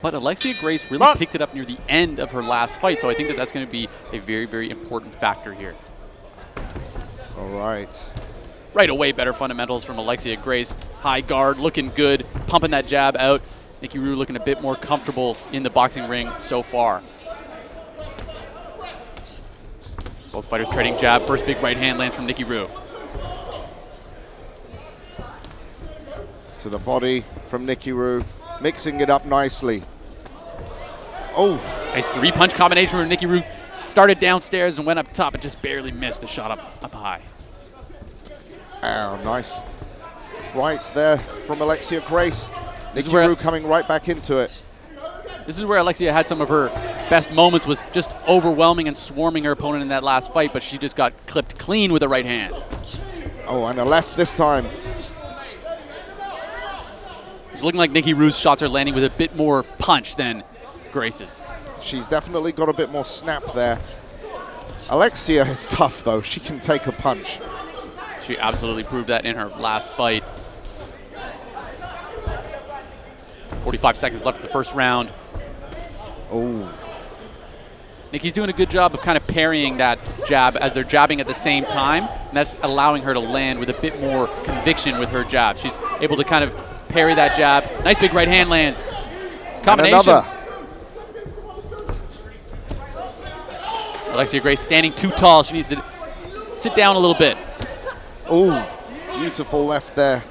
But Alexia Grace really picked it up near the end of her last fight, so I think that that's going to be a very, very important factor here. All right. Right away, better fundamentals from Alexia Grace. High guard, looking good, pumping that jab out. Nikki Rue looking a bit more comfortable in the boxing ring so far. Both fighters trading jab. First big right hand lands from Nikki Rue. To the body from Nikki Rue, mixing it up nicely. Oh. Nice three-punch combination from Nikki Rue. Started downstairs and went up top and just barely missed the shot up high. Oh, nice. Right there from Alexia Grace. Nikki Rue coming right back into it. This is where Alexia had some of her best moments, was just overwhelming and swarming her opponent in that last fight, but she just got clipped clean with a right hand. Oh, and a left this time. It's looking like Nikki Rue's shots are landing with a bit more punch than Grace's. She's definitely got a bit more snap there. Alexia is tough, though. She can take a punch. She absolutely proved that in her last fight. 45 seconds left of the first round. Oh. Nikki's doing a good job of kind of parrying that jab as they're jabbing at the same time, and that's allowing her to land with a bit more conviction with her jab. She's able to kind of parry that jab. Nice big right hand lands. Combination. And another. Alexia Grace standing too tall. She needs to sit down a little bit. Oh, beautiful left there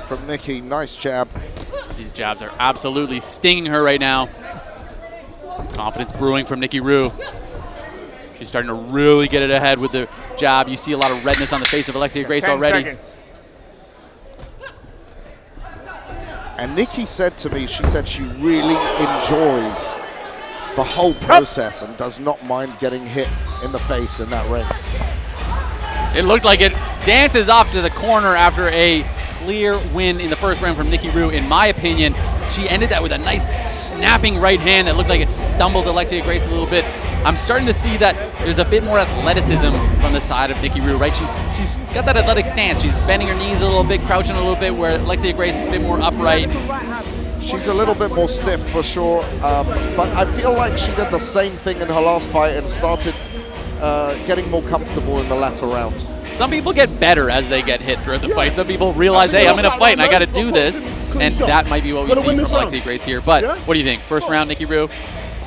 from Nikki. Nice jab. These jabs are absolutely stinging her right now. Confidence brewing from Nikki Rue. She's starting to really get it ahead with the jab. You see a lot of redness on the face of Alexia Grace already. Seconds. And Nikki said to me, she said she really enjoys the whole process and does not mind getting hit in the face in that ring. It looked like it dances off to the corner after a clear win in the first round from Nikki Rue. In my opinion, she ended that with a nice snapping right hand that looked like it stumbled Alexia Grace a little bit. I'm starting to see that there's a bit more athleticism from the side of Nikki Rue, right? She's got that athletic stance. She's bending her knees a little bit, crouching a little bit, where Alexia Grace is a bit more upright. She's a little bit more stiff for sure, but I feel like she did the same thing in her last fight and started getting more comfortable in the latter rounds. Some people get better as they get hit throughout the fight. Some people realize, hey, I'm in a fight and I got to do this, and that might be what we see from Alexia Grace here. But what do you think? First round, Nikki Rue?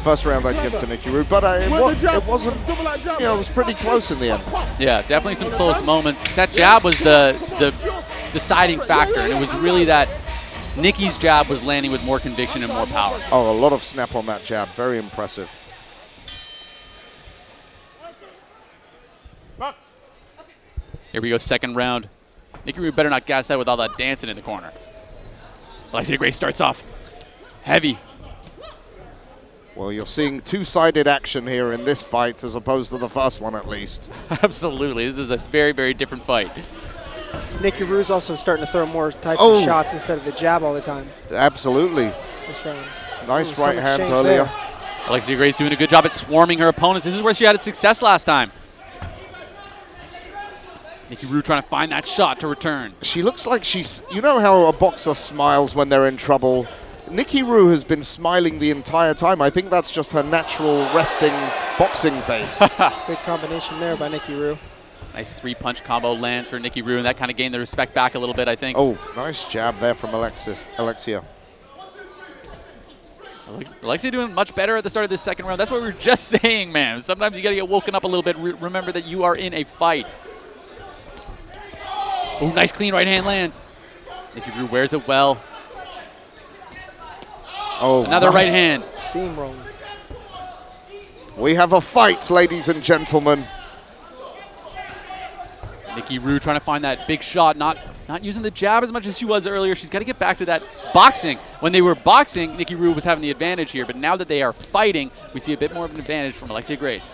First round I'd give to Nikki Rue, but it wasn't, you know, it was pretty close in the end. Yeah, definitely some close moments. That jab was the deciding factor, and it was really that Nikki's jab was landing with more conviction and more power. Oh, a lot of snap on that jab. Very impressive. Here we go, second round. Nikki Rue better not gas out with all that dancing in the corner. Alexia Grace starts off heavy. Well, you're seeing two-sided action here in this fight as opposed to the first one, at least. Absolutely. This is a very, very different fight. Nikki Rue's also starting to throw more types of shots instead of the jab all the time. Absolutely. This round. Nice right hand earlier. There. Alexia Grace doing a good job at swarming her opponents. This is where she had success last time. Nikki Rue trying to find that shot to return. She looks like she's, you know how a boxer smiles when they're in trouble? Nikki Rue has been smiling the entire time. I think that's just her natural resting boxing face. Good combination there by Nikki Rue. Nice three-punch combo lands for Nikki Rue, and that kind of gained the respect back a little bit, I think. Oh, nice jab there from Alexia. Alexia doing much better at the start of this second round. That's what we were just saying, man. Sometimes you got to get woken up a little bit. Remember that you are in a fight. Oh, nice clean right hand lands. Nikki Rue wears it well. Oh, another right hand. Steamrolling. We have a fight, ladies and gentlemen. Nikki Rue trying to find that big shot, not using the jab as much as she was earlier. She's got to get back to that boxing. When they were boxing, Nikki Rue was having the advantage here, but now that they are fighting, we see a bit more of an advantage from Alexia Grace.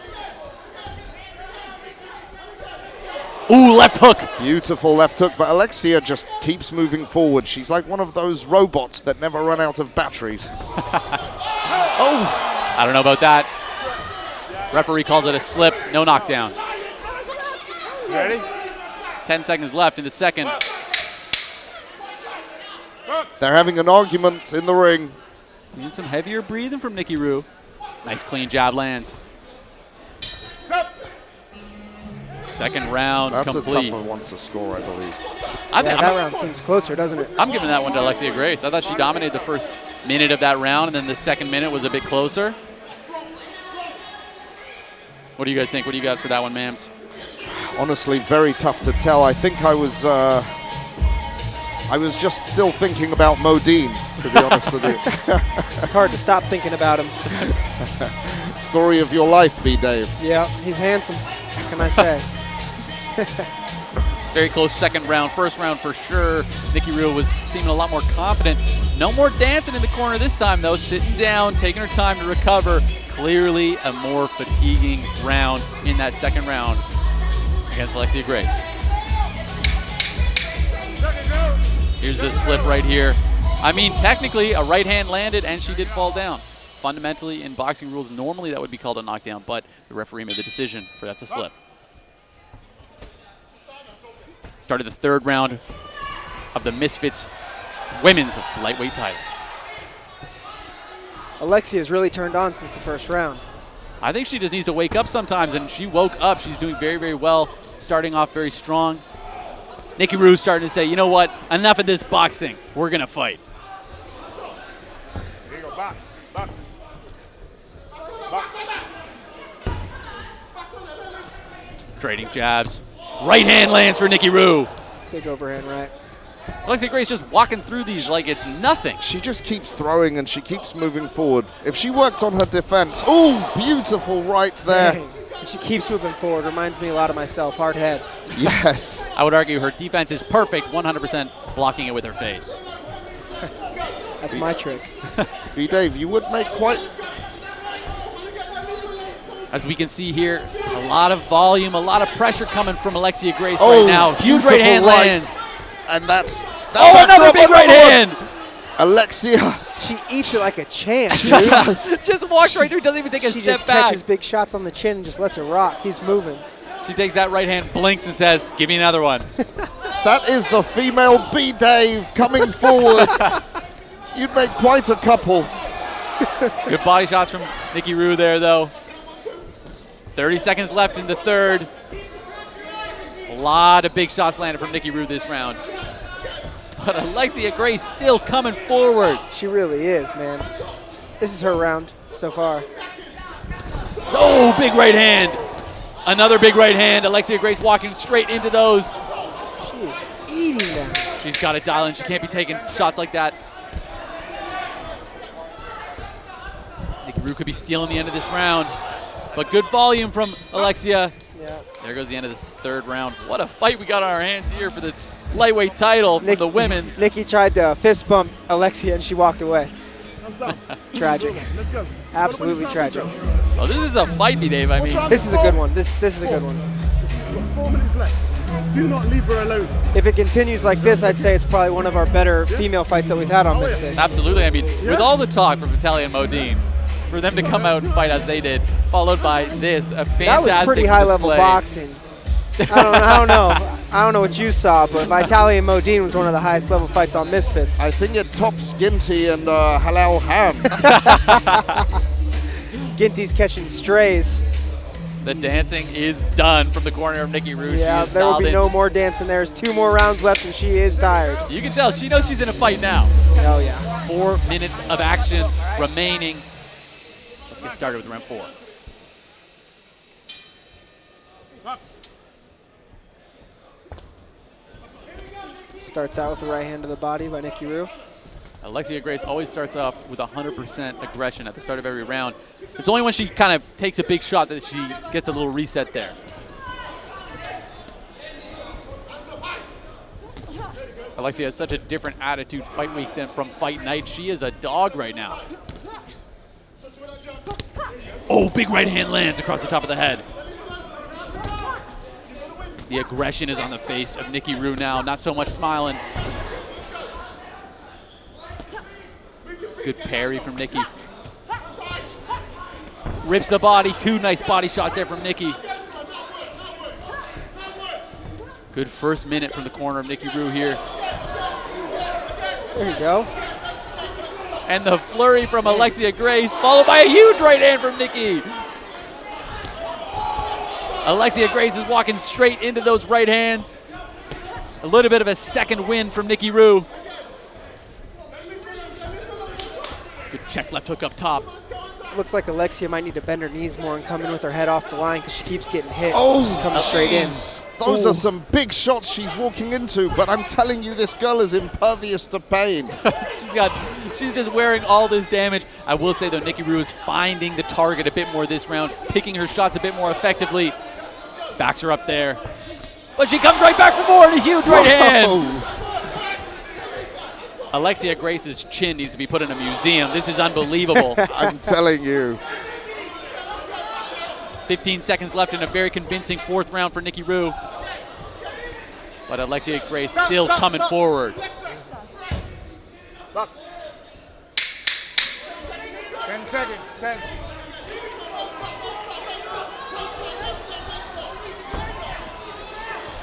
Ooh, left hook. Beautiful left hook, but Alexia just keeps moving forward. She's like one of those robots that never run out of batteries. Oh! I don't know about that. Referee calls it a slip, no knockdown. Ready? 10 seconds left in the second. They're having an argument in the ring. Seeing some heavier breathing from Nikki Rue. Nice clean jab lands. Second round That's complete. a tougher one to score, I believe. That round seems closer, doesn't it? I'm giving that one to Alexia Grace. I thought she dominated the first minute of that round, and then the second minute was a bit closer. What do you guys think? What do you got for that one, Mams? Honestly, very tough to tell. I think I was just still thinking about Modine, to be honest with you. It's hard to stop thinking about him. Story of your life, B. Dave. Yeah, he's handsome. What can I say? Very close second round. First round for sure. Nikki Rue was seeming a lot more confident. No more dancing in the corner this time, though. Sitting down, taking her time to recover. Clearly a more fatiguing round in that second round against Alexia Grace. Here's the slip right here. I mean, technically, a right hand landed, and she did fall down. Fundamentally, in boxing rules, normally that would be called a knockdown, but the referee made the decision for that to slip. Started the third round of the Misfits women's lightweight title. Alexia has really turned on since the first round. I think she just needs to wake up sometimes, and she woke up. She's doing very, very well, starting off very strong. Nikki Rue's starting to say, you know what, enough of this boxing. We're going to fight. Here you go, box, box. Box. Trading jabs. Right hand lands for Nikki Rue. Big overhand right. Alexia Grace just walking through these like it's nothing. She just keeps throwing and she keeps moving forward. If she worked on her defense, oh, beautiful right there. Dang. And she keeps moving forward. Reminds me a lot of myself. Hard head. Yes. I would argue her defense is perfect, 100% blocking it with her face. That's my trick. B. Dave, you would make quite... As we can see here, a lot of volume, a lot of pressure coming from Alexia Grace right now. Huge right hand lands. And that's another big right hand. Alexia. She eats it like a champ. She does. Just walks right through, doesn't even take a She step just back. catches big shots on the chin and just lets it rock. He's moving. She takes that right hand, blinks, and says, give me another one. That is the female B. Dave coming forward. You'd make quite a couple. Good body shots from Nikki Rue there, though. 30 seconds left in the third. A lot of big shots landed from Nikki Rue this round. But Alexia Grace still coming forward. She really is, man. This is her round so far. Oh, big right hand. Another big right hand. Alexia Grace walking straight into those. She is eating them. She's got to dial in. She can't be taking shots like that. Nikki Rue could be stealing the end of this round. But good volume from Alexia. Yeah. There goes the end of this third round. What a fight we got on our hands here for the lightweight title for the women's. Nikki tried to fist bump Alexia and she walked away. Tragic. Let's go. Absolutely tragic. Oh, this is a fight, me, Dave. I mean, This is a good one. This is a good one. 4 minutes left. Do not leave her alone. If it continues like this, I'd say it's probably one of our better female fights that we've had on Misfits. absolutely. I mean, with all the talk from Vitaly and Modine, for them to come out and fight as they did, followed by this, a fantastic That was pretty high-level display. boxing. I don't know what you saw, but Vitaly and Modine was one of the highest level fights on Misfits. I think it tops Ginty and Halal Ham. Ginty's catching strays. The dancing is done from the corner of Nikki Rue. Yeah, there will be no more dancing. There's 2 more rounds left, and she is tired. You can tell she knows she's in a fight now. Hell yeah. 4 minutes of action remaining. Let's get started with round 4. Starts out with the right hand to the body by Nikki Rue. Alexia Grace always starts off with 100% aggression at the start of every round. It's only when she kind of takes a big shot that she gets a little reset there. Alexia has such a different attitude fight week than from fight night. She is a dog right now. Oh, big right hand lands across the top of the head. The aggression is on the face of Nikki Rue now, not so much smiling. Good parry from Nikki. Rips the body, 2 nice body shots there from Nikki. Good first minute from the corner of Nikki Rue here. There you go. And the flurry from Alexia Grace, followed by a huge right hand from Nikki. Alexia Grace is walking straight into those right hands. A little bit of a second win from Nikki Rue. Good check left hook up top. Looks like Alexia might need to bend her knees more and come in with her head off the line because she keeps getting hit. Oh, she's coming straight in. Those are some big shots she's walking into, but I'm telling you, this girl is impervious to pain. She's just wearing all this damage. I will say, though, Nikki Rue is finding the target a bit more this round, picking her shots a bit more effectively. Backs her up there. But she comes right back for more and a huge right hand. Alexia Grace's chin needs to be put in a museum. This is unbelievable. I'm telling you. 15 seconds left in a very convincing fourth round for Nikki Rue. But Alexia Grace still coming forward. 10 seconds, 10.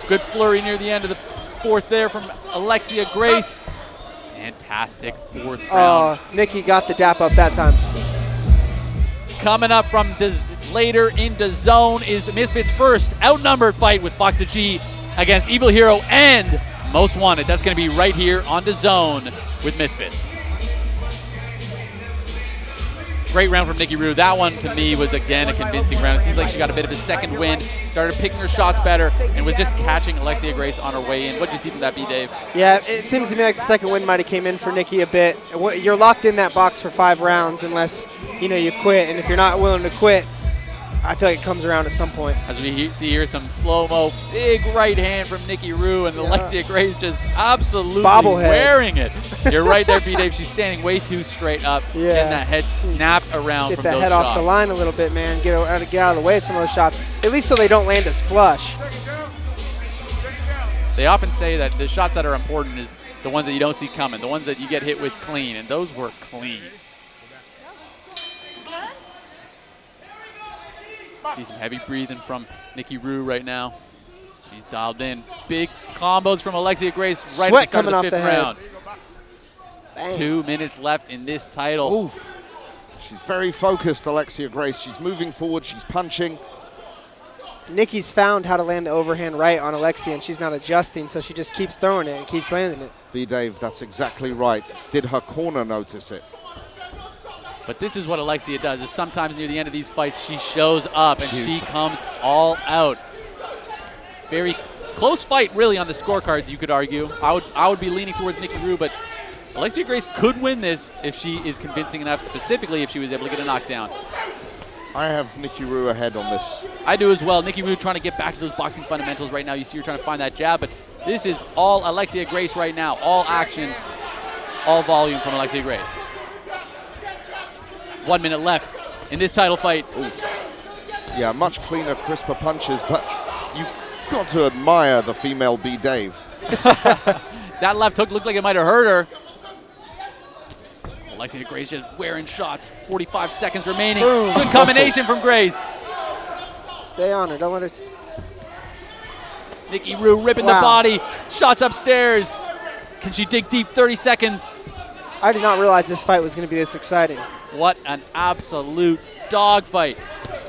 Good flurry near the end of the fourth there from Alexia Grace. Fantastic fourth round. Nikki got the dap up that time. Coming up from later into zone is Misfits' first outnumbered fight with Fox the G against Evil Hero and Most Wanted. That's going to be right here on the zone with Misfits. Great round from Nikki Rue. That one, to me, was, again, a convincing round. It seems like she got a bit of a second win, started picking her shots better, and was just catching Alexia Grace on her way in. What did you see from that, B, Dave? Yeah, it seems to me like the second win might have came in for Nikki a bit. You're locked in that box for 5 rounds unless, you quit. And if you're not willing to quit, I feel like it comes around at some point. As we see here, some slow-mo, big right hand from Nikki Rue, and Alexia Grace just absolutely wearing it. You're right there, B-Dave. She's standing way too straight up, getting that head snapped around Get from that those head shots. off the line a little bit, man. Get out of the way of some of those shots, at least so they don't land as flush. They often say that the shots that are important is the ones that you don't see coming, the ones that you get hit with clean, and those were clean. See some heavy breathing from Nikki Rue right now. She's dialed in. Big combos from Alexia Grace right Sweat at the start coming of the off the fifth head. round. Bang. 2 minutes left in this title. Ooh. She's very focused, Alexia Grace. She's moving forward, she's punching. Nikki's found how to land the overhand right on Alexia, and she's not adjusting, so she just keeps throwing it and keeps landing it. B-Dave, that's exactly right. Did her corner notice it? But this is what Alexia does, is sometimes near the end of these fights, she shows up and she comes all out. Very close fight, really, on the scorecards, you could argue. I would be leaning towards Nikki Rue, but Alexia Grace could win this if she is convincing enough, specifically if she was able to get a knockdown. I have Nikki Rue ahead on this. I do as well. Nikki Rue trying to get back to those boxing fundamentals right now. You see her trying to find that jab, but this is all Alexia Grace right now. All action, all volume from Alexia Grace. 1 minute left in this title fight. Oof. Yeah, much cleaner, crisper punches, but you got to admire the female B-Dave. That left hook looked like it might have hurt her. Alexia Grace just wearing shots. 45 seconds remaining. Boom. Good combination from Grace. Stay on her. Don't let her. Nikki Rue ripping the body. Shots upstairs. Can she dig deep? 30 seconds. I did not realize this fight was going to be this exciting. What an absolute dogfight.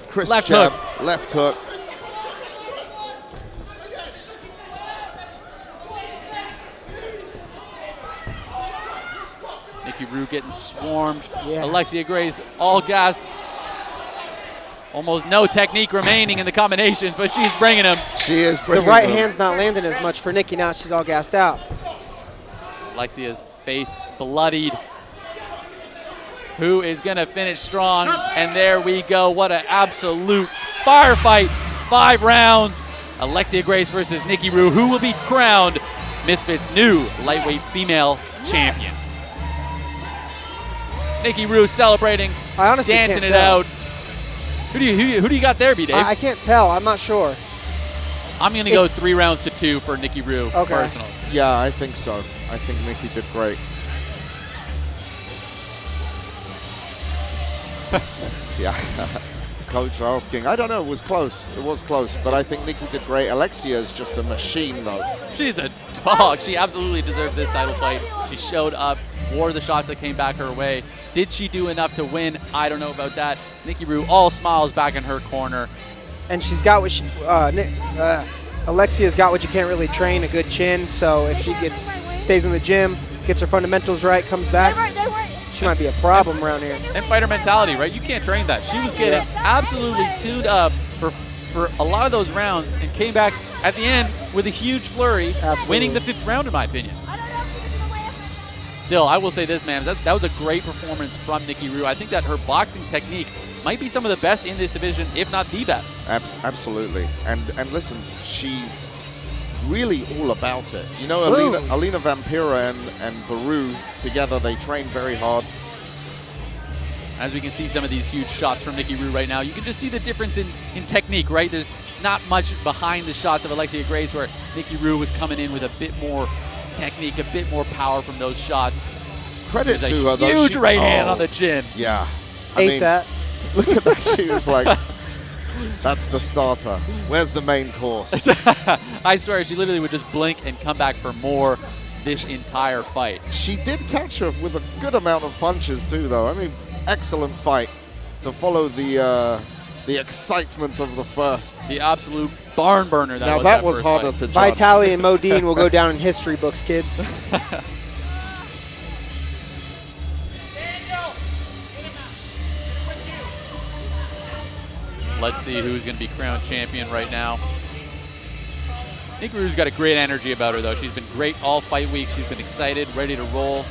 Crisp Left jab, hook. left hook. Nikki Rue getting swarmed. Yeah. Alexia Grace all gas. Almost no technique remaining in the combinations, but she's bringing them. She is The bringing right them. hand's not landing as much for Nikki now. She's all gassed out. Alexia's face bloodied. Who is going to finish strong? And there we go. What an absolute firefight. 5 rounds. Alexia Grace versus Nikki Rue. Who will be crowned Misfits' new lightweight female champion? Nikki Rue celebrating, I honestly dancing can't it tell. out. Who do you got there, B-Dave? I can't tell. I'm not sure. I'm going to go 3 rounds to 2 for Nikki Rue, personally. Yeah, I think so. I think Nikki did great. Yeah. coach asking. I don't know, it was close. It was close, but I think Nikki did great. Alexia is just a machine, though. She's a dog. She absolutely deserved this title fight. She showed up, wore the shots that came back her way. Did she do enough to win? I don't know about that. Nikki Rue, all smiles back in her corner. And she's got what she, Alexia's got what you can't really train, a good chin. So if she stays in the gym, gets her fundamentals right, comes back, she might be a problem around here. And fighter mentality, right? You can't train that. She was getting absolutely tuned up for a lot of those rounds and came back at the end with a huge flurry, winning the 5th round, in my opinion. Still, I will say this, man. That was a great performance from Nikki Rue. I think that her boxing technique might be some of the best in this division, if not the best. Absolutely. And listen, she's really all about it. You know, Alina Vampira and Baru together, they train very hard. As we can see some of these huge shots from Nikki Rue right now, you can just see the difference in technique, right? There's not much behind the shots of Alexia Grace, where Nikki Rue was coming in with a bit more technique, a bit more power from those shots. Credit to her, though. Huge right hand on the chin. Yeah. I mean, that. Look at that. She was like, that's the starter. Where's the main course? I swear, she literally would just blink and come back for more this entire fight. She did catch her with a good amount of punches, too, though. I mean, excellent fight to follow the excitement of the first. The absolute barn burner that was. Now that was first harder fight. to judge. Vitali and Modine will go down in history books, kids. Let's see who's going to be crowned champion right now. Nikki Rue's got a great energy about her, though. She's been great all fight week. She's been excited, ready to roll.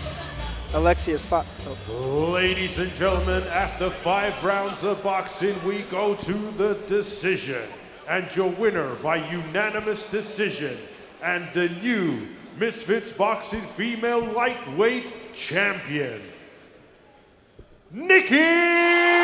Alexia's fought. Ladies and gentlemen, after 5 rounds of boxing, we go to the decision. And your winner by unanimous decision, and the new Misfits Boxing Female Lightweight Champion, Nikki!